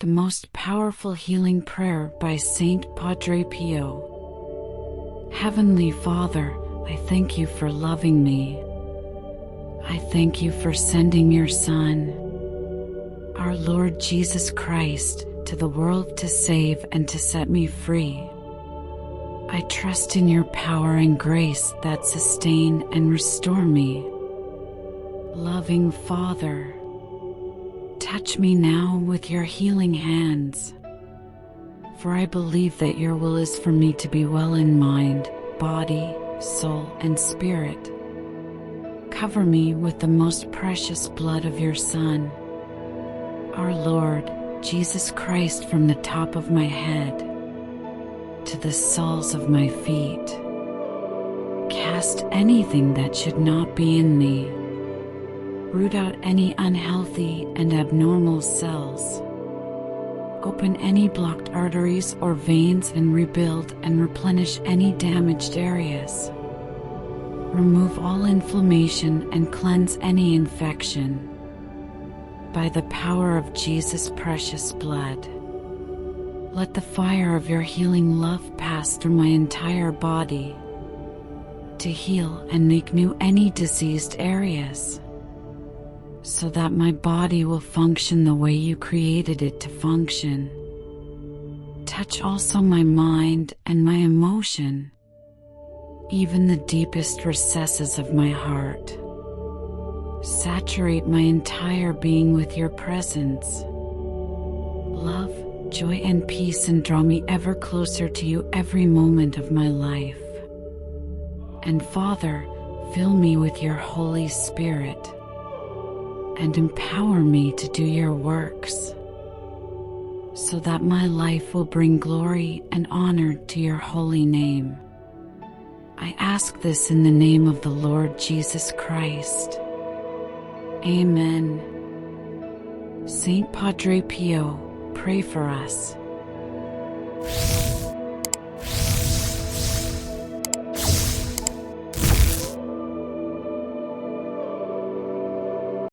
the most powerful healing prayer by Saint Padre Pio. Heavenly Father, I thank you for loving me. I thank you for sending your Son, our Lord Jesus Christ, to the world to save and to set me free. I trust in your power and grace that sustain and restore me. Loving Father, touch me now with your healing hands, for I believe that your will is for me to be well in mind, body, soul, and spirit. Cover me with the most precious blood of your Son, our Lord Jesus Christ, from the top of my head to the soles of my feet. Cast anything that should not be in me. Root out any unhealthy and abnormal cells. Open any blocked arteries or veins and rebuild and replenish any damaged areas. Remove all inflammation and cleanse any infection by the power of Jesus' precious blood. Let the fire of your healing love pass through my entire body to heal and make new any diseased areas, so that my body will function the way you created it to function. Touch also my mind and my emotion, even the deepest recesses of my heart. Saturate my entire being with your presence, love, joy, and peace, and draw me ever closer to you every moment of my life. And Father, fill me with your Holy Spirit and empower me to do your works, so that my life will bring glory and honor to your holy name. I ask this in the name of the Lord Jesus Christ. Amen. Saint Padre Pio, pray for us.